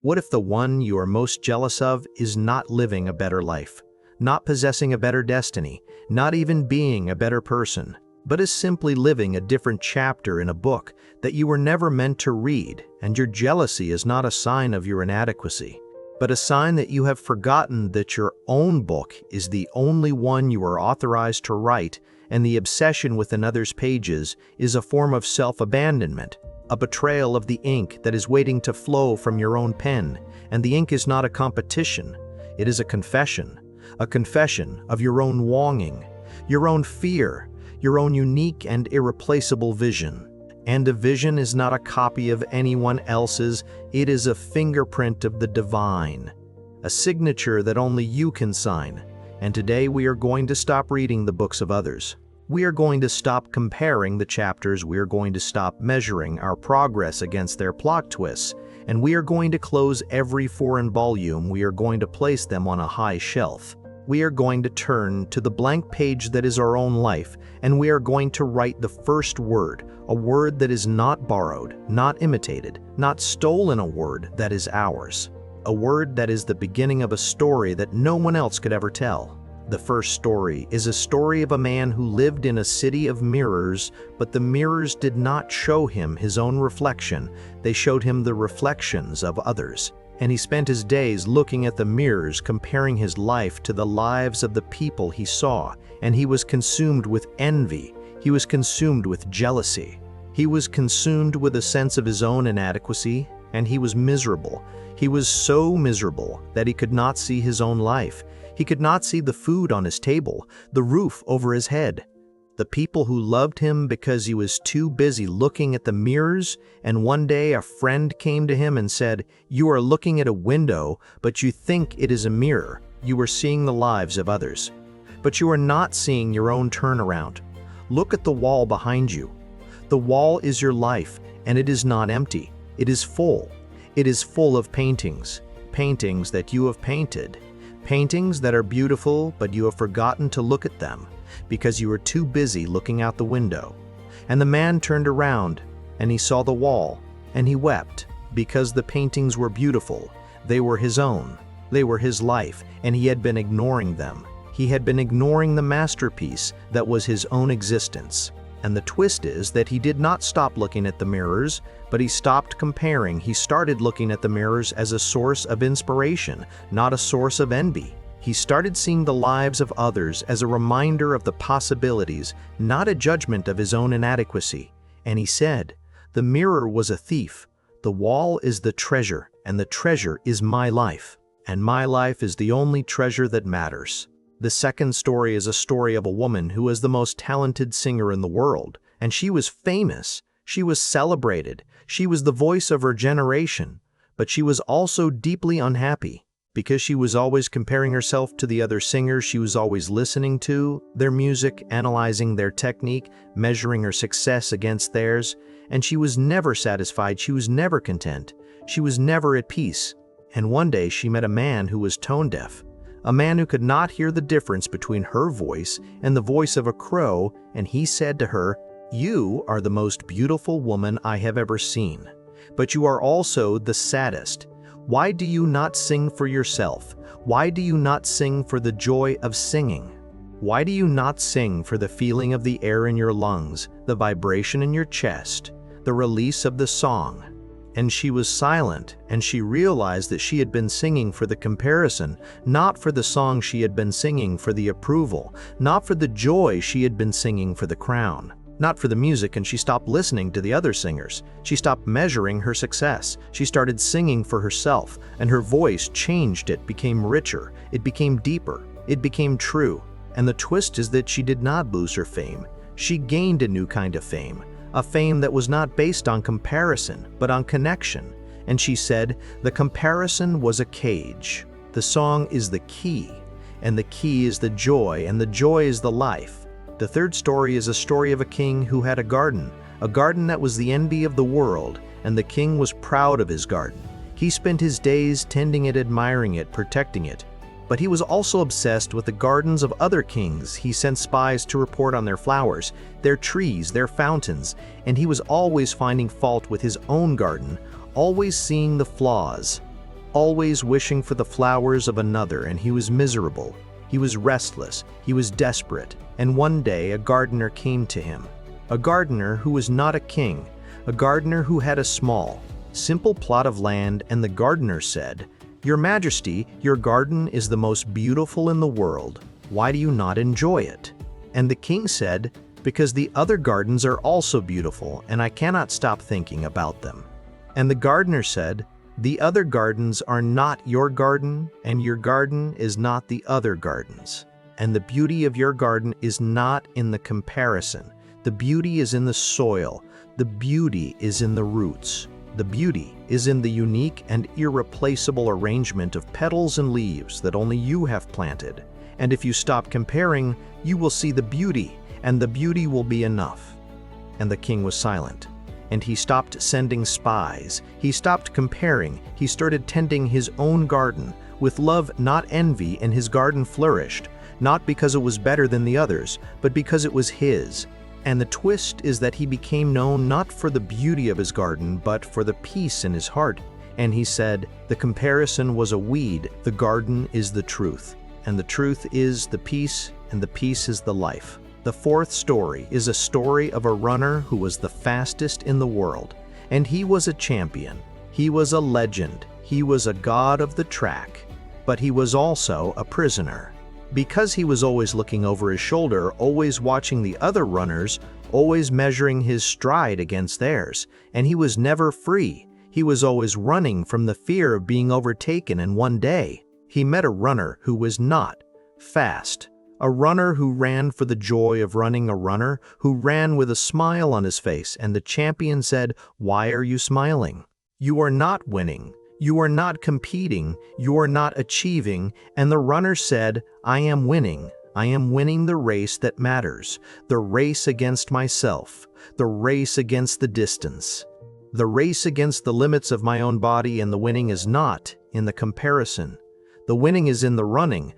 What if the one you are most jealous of is not living a better life, not possessing a better destiny, not even being a better person, but is simply living a different chapter in a book that you were never meant to read, and your jealousy is not a sign of your inadequacy, but a sign that you have forgotten that your own book is the only one you are authorized to write, and the obsession with another's pages is a form of self-abandonment, a betrayal of the ink that is waiting to flow from your own pen, and the ink is not a competition, it is a confession of your own longing, your own fear, your own unique and irreplaceable vision. And a vision is not a copy of anyone else's, it is a fingerprint of the divine, a signature that only you can sign. And today we are going to stop reading the books of others. We are going to stop comparing the chapters, we are going to stop measuring our progress against their plot twists, and we are going to close every foreign volume, we are going to place them on a high shelf. We are going to turn to the blank page that is our own life, and we are going to write the first word, a word that is not borrowed, not imitated, not stolen, a word that is ours. A word that is the beginning of a story that no one else could ever tell. The first story is a story of a man who lived in a city of mirrors, but the mirrors did not show him his own reflection, they showed him the reflections of others. And he spent his days looking at the mirrors, comparing his life to the lives of the people he saw, and he was consumed with envy, he was consumed with jealousy, he was consumed with a sense of his own inadequacy, and he was miserable. He was so miserable that he could not see his own life. He could not see the food on his table, the roof over his head, the people who loved him because he was too busy looking at the mirrors. And one day a friend came to him and said, "You are looking at a window, but you think it is a mirror. You are seeing the lives of others, but you are not seeing your own turnaround. Look at the wall behind you. The wall is your life, and it is not empty. It is full. It is full of paintings, paintings that you have painted, paintings that are beautiful, but you have forgotten to look at them because you were too busy looking out the window." And the man turned around, and he saw the wall, and he wept, because the paintings were beautiful. They were his own. They were his life, and he had been ignoring them. He had been ignoring the masterpiece that was his own existence. And the twist is that he did not stop looking at the mirrors, but he stopped comparing. He started looking at the mirrors as a source of inspiration, not a source of envy. He started seeing the lives of others as a reminder of the possibilities, not a judgment of his own inadequacy. And he said, "The mirror was a thief. The wall is the treasure, and the treasure is my life. And my life is the only treasure that matters." The second story is a story of a woman who was the most talented singer in the world, and she was famous, she was celebrated, she was the voice of her generation, but she was also deeply unhappy because she was always comparing herself to the other singers. She was always listening to their music, analyzing their technique, measuring her success against theirs, and she was never satisfied, she was never content, she was never at peace. And one day she met a man who was tone deaf, a man who could not hear the difference between her voice and the voice of a crow, and he said to her, "You are the most beautiful woman I have ever seen, but you are also the saddest. Why do you not sing for yourself? Why do you not sing for the joy of singing? Why do you not sing for the feeling of the air in your lungs, the vibration in your chest, the release of the song?" And she was silent, and she realized that she had been singing for the comparison, not for the song she had been singing for the approval, not for the joy she had been singing for the crown, not for the music. And she stopped listening to the other singers. She stopped measuring her success. She started singing for herself, and her voice changed. It became richer, it became deeper, it became true. And the twist is that she did not lose her fame. She gained a new kind of fame, a fame that was not based on comparison, but on connection. And she said, "The comparison was a cage. The song is the key, and the key is the joy, and the joy is the life." The third story is a story of a king who had a garden that was the envy of the world, and the king was proud of his garden. He spent his days tending it, admiring it, protecting it. But he was also obsessed with the gardens of other kings. He sent spies to report on their flowers, their trees, their fountains, and he was always finding fault with his own garden, always seeing the flaws. always wishing for the flowers of another, and he was miserable. He was restless, he was desperate, and one day a gardener came to him. A gardener who was not a king, a gardener who had a small, simple plot of land, and the gardener said, "Your Majesty, your garden is the most beautiful in the world. Why do you not enjoy it?" And the king said, "Because the other gardens are also beautiful, and I cannot stop thinking about them." And the gardener said, "The other gardens are not your garden, and your garden is not the other gardens. And the beauty of your garden is not in the comparison. The beauty is in the soil. The beauty is in the roots. The beauty is in the unique and irreplaceable arrangement of petals and leaves that only you have planted. And if you stop comparing, you will see the beauty, and the beauty will be enough." And the king was silent. And he stopped sending spies. He stopped comparing. He started tending his own garden with love, not envy, and his garden flourished, not because it was better than the others, but because it was his. And the twist is that he became known not for the beauty of his garden, but for the peace in his heart. And he said, "The comparison was a weed, the garden is the truth, and the truth is the peace, and the peace is the life." The fourth story is a story of a runner who was the fastest in the world, and he was a champion. He was a legend. He was a god of the track, but he was also a prisoner. Because he was always looking over his shoulder, always watching the other runners, always measuring his stride against theirs, and he was never free. He was always running from the fear of being overtaken, and one day, he met a runner who was not fast. A runner who ran for the joy of running, a runner who ran with a smile on his face, and the champion said, "Why are you smiling? You are not winning. You are not competing. You are not achieving." And the runner said, "I am winning. I am winning the race that matters, the race against myself, the race against the distance, the race against the limits of my own body, and the winning is not in the comparison. The winning is in the running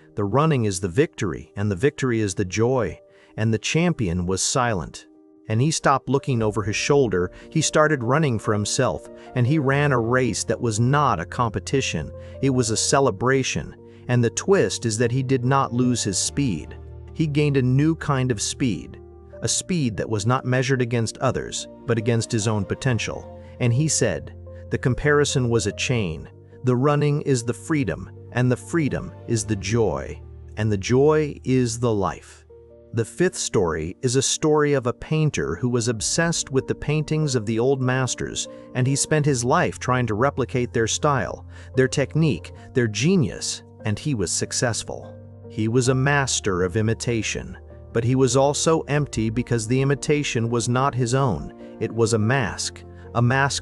is the victory, and the victory is the joy." And the champion was silent. And he stopped looking over his shoulder. He started running for himself, and he ran a race that was not a competition. It was a celebration. And the twist is that he did not lose his speed. He gained a new kind of speed, a speed that was not measured against others, but against his own potential. And he said, "The comparison was a chain. The running is the freedom, and the freedom is the joy, and the joy is the life." The fifth story is a story of a painter who was obsessed with the paintings of the old masters, and he spent his life trying to replicate their style, their technique, their genius, and he was successful. He was a master of imitation, but he was also empty because the imitation was not his own. It was a mask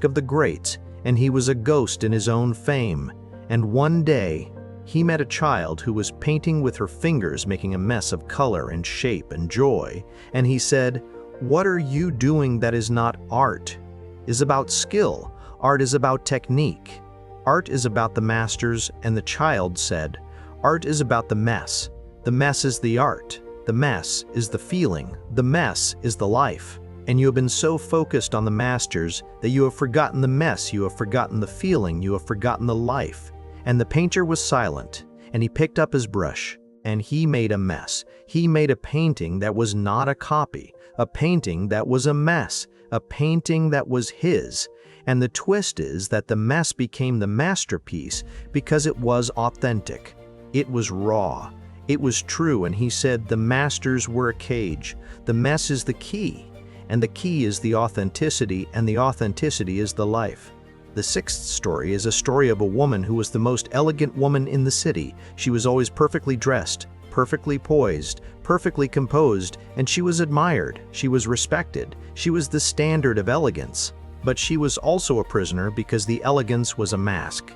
of the greats, and he was a ghost in his own fame. And one day, he met a child who was painting with her fingers, making a mess of color and shape and joy. And he said, "What are you doing that is not art? Is about skill. Art is about technique. Art is about the masters." And the child said, "Art is about the mess. The mess is the art. The mess is the feeling. The mess is the life. And you have been so focused on the masters that you have forgotten the mess, you have forgotten the feeling, you have forgotten the life." And the painter was silent, and he picked up his brush, and he made a mess. He made a painting that was not a copy, a painting that was a mess, a painting that was his. And the twist is that the mess became the masterpiece because it was authentic. It was raw. It was true, and he said the masters were a cage. The mess is the key, and the key is the authenticity, and the authenticity is the life. The sixth story is a story of a woman who was the most elegant woman in the city. She was always perfectly dressed, perfectly poised, perfectly composed, and she was admired. She was respected. She was the standard of elegance. But she was also a prisoner because the elegance was a mask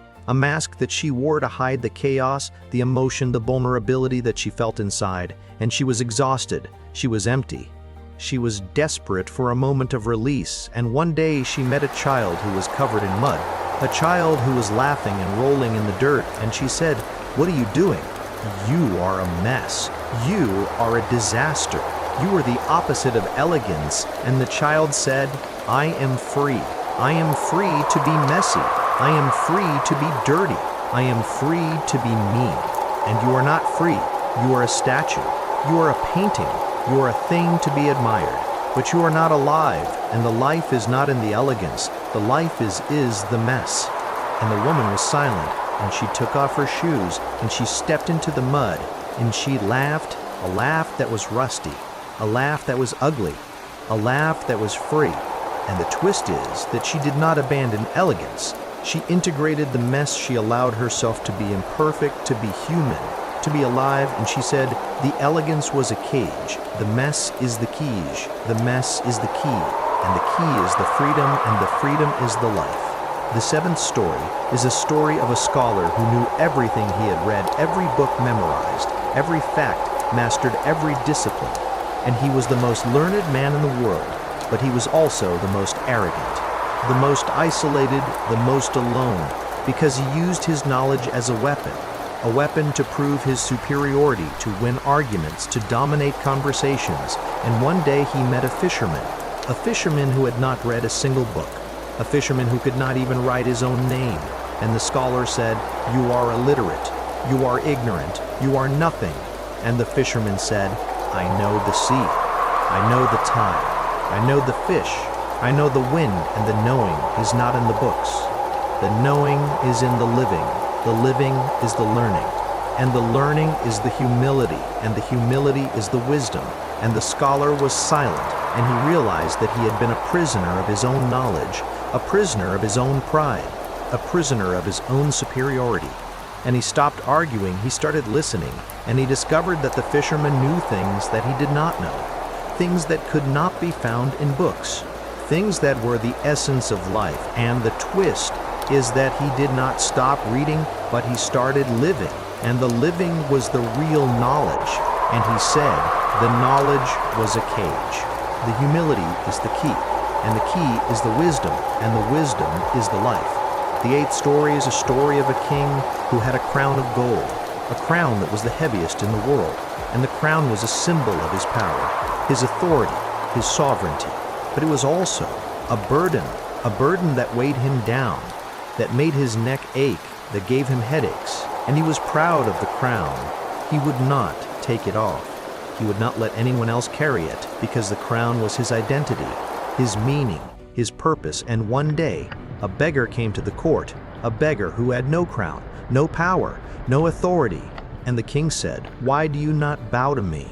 that she wore to hide the chaos, the emotion, the vulnerability that she felt inside. And she was exhausted. She was empty. She was desperate for a moment of release, and one day she met a child who was covered in mud, a child who was laughing and rolling in the dirt, and she said, "What are you doing? You are a mess. You are a disaster. You are the opposite of elegance." And the child said, "I am free. I am free to be messy. I am free to be dirty. I am free to be me. And you are not free. You are a statue. You are a painting. You are a thing to be admired. But you are not alive, and the life is not in the elegance. The life is the mess. And the woman was silent, and she took off her shoes, and she stepped into the mud, and she laughed, a laugh that was rusty, a laugh that was ugly, a laugh that was free. And the twist is that she did not abandon elegance. She integrated the mess. She allowed herself to be imperfect, to be human, to be alive, and she said, the elegance was a cage, the mess is the cage, the mess is the key, and the key is the freedom, and the freedom is the life. The seventh story is a story of a scholar who knew everything he had read, every book memorized, every fact, mastered every discipline, and he was the most learned man in the world, but he was also the most arrogant, the most isolated, the most alone, because he used his knowledge as a weapon to prove his superiority, to win arguments, to dominate conversations. And one day he met a fisherman who had not read a single book, a fisherman who could not even write his own name. And the scholar said, "You are illiterate, you are ignorant, you are nothing." And the fisherman said, "I know the sea, I know the tide, I know the fish, I know the wind, and the knowing is not in the books. The knowing is in the living is the learning, and the learning is the humility, and the humility is the wisdom." And the scholar was silent, and he realized that he had been a prisoner of his own knowledge, a prisoner of his own pride, a prisoner of his own superiority. And he stopped arguing, he started listening, and he discovered that the fisherman knew things that he did not know, things that could not be found in books, things that were the essence of life. And the twist is that he did not stop reading, but he started living. And the living was the real knowledge. And he said, the knowledge was a cage. The humility is the key, and the key is the wisdom, and the wisdom is the life. The eighth story is a story of a king who had a crown of gold, a crown that was the heaviest in the world, and the crown was a symbol of his power, his authority, his sovereignty. But it was also a burden that weighed him down, that made his neck ache, that gave him headaches. And he was proud of the crown. He would not take it off. He would not let anyone else carry it, because the crown was his identity, his meaning, his purpose. And one day, a beggar came to the court, a beggar who had no crown, no power, no authority. And the king said, "Why do you not bow to me?"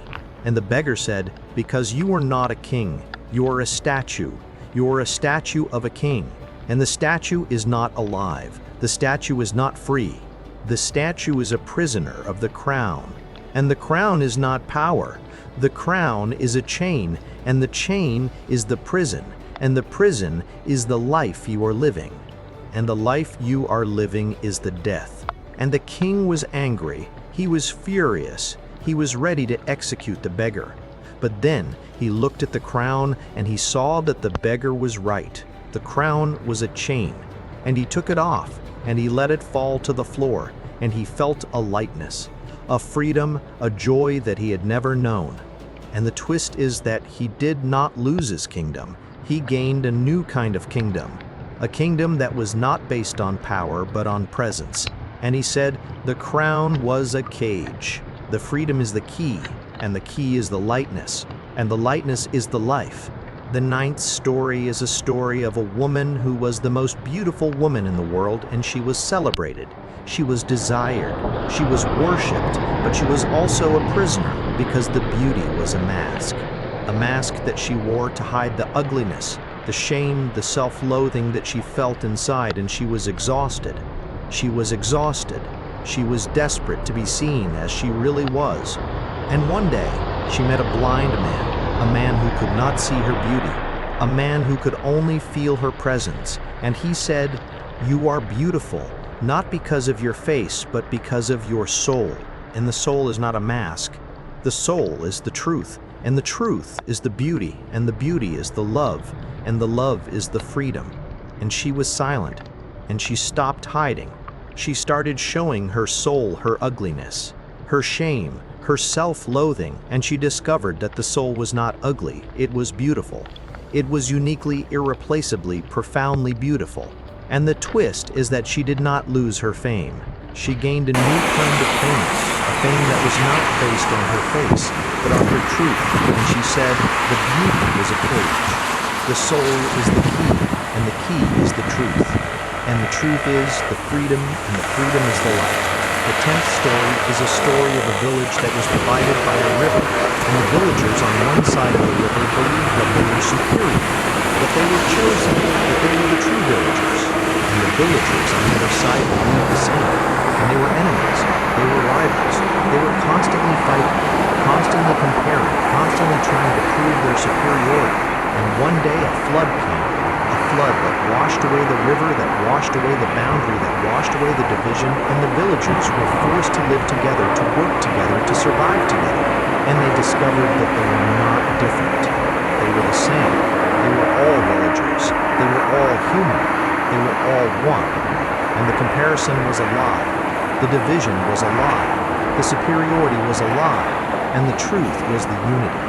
And the beggar said, "Because you are not a king. You are a statue. You are a statue of a king. And the statue is not alive. The statue is not free. The statue is a prisoner of the crown. And the crown is not power. The crown is a chain, and the chain is the prison, and the prison is the life you are living. And the life you are living is the death." And the king was angry. He was furious. He was ready to execute the beggar. But then he looked at the crown, and he saw that the beggar was right. The crown was a chain, and he took it off, and he let it fall to the floor, and he felt a lightness, a freedom, a joy that he had never known. And the twist is that he did not lose his kingdom. He gained a new kind of kingdom, a kingdom that was not based on power but on presence. And he said, the crown was a cage. The freedom is the key, and the key is the lightness, and the lightness is the life. The ninth story is a story of a woman who was the most beautiful woman in the world, and she was celebrated. She was desired. She was worshipped, but she was also a prisoner because the beauty was a mask that she wore to hide the ugliness, the shame, the self-loathing that she felt inside, and she was exhausted. She was exhausted. She was desperate to be seen as she really was. And one day, she met a blind man, a man who could not see her beauty, a man who could only feel her presence. And he said, "You are beautiful, not because of your face, but because of your soul." And the soul is not a mask. The soul is the truth, and the truth is the beauty, and the beauty is the love, and the love is the freedom. And she was silent, and she stopped hiding. She started showing her soul her ugliness, her shame, her self-loathing, and she discovered that the soul was not ugly, it was beautiful. It was uniquely, irreplaceably, profoundly beautiful. And the twist is that she did not lose her fame. She gained a new kind of fame, a fame that was not based on her face, but on her truth, and she said, the beauty is a cage. The soul is the key, and the key is the truth. And the truth is the freedom, and the freedom is the life. The 10th story is a story of a village that was divided by a river, and the villagers on one side of the river believed that they were superior, that they were chosen, that they were the true villagers. And the villagers on the other side believed the same, and they were enemies, they were rivals, they were constantly fighting, constantly comparing, constantly trying to prove their superiority. And one day a flood came, a flood that washed away the river, that washed away the boundary, that washed away the division, and the villagers were forced to live together, to work together, to survive together. And they discovered that they were not different. They were the same. They were all villagers. They were all human. They were all one. And the comparison was a lie. The division was a lie. The superiority was a lie. And the truth was the unity.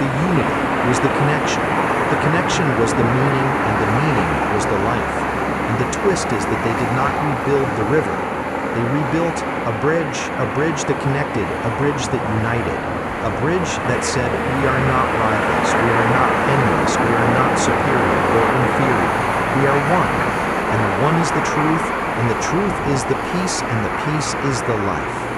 The unity was the connection. The connection was the meaning, and the meaning was the life. And the twist is that they did not rebuild the river. They rebuilt a bridge that connected, a bridge that united, a bridge that said, we are not rivals, we are not enemies, we are not superior or inferior. We are one, and the one is the truth, and the truth is the peace, and the peace is the life.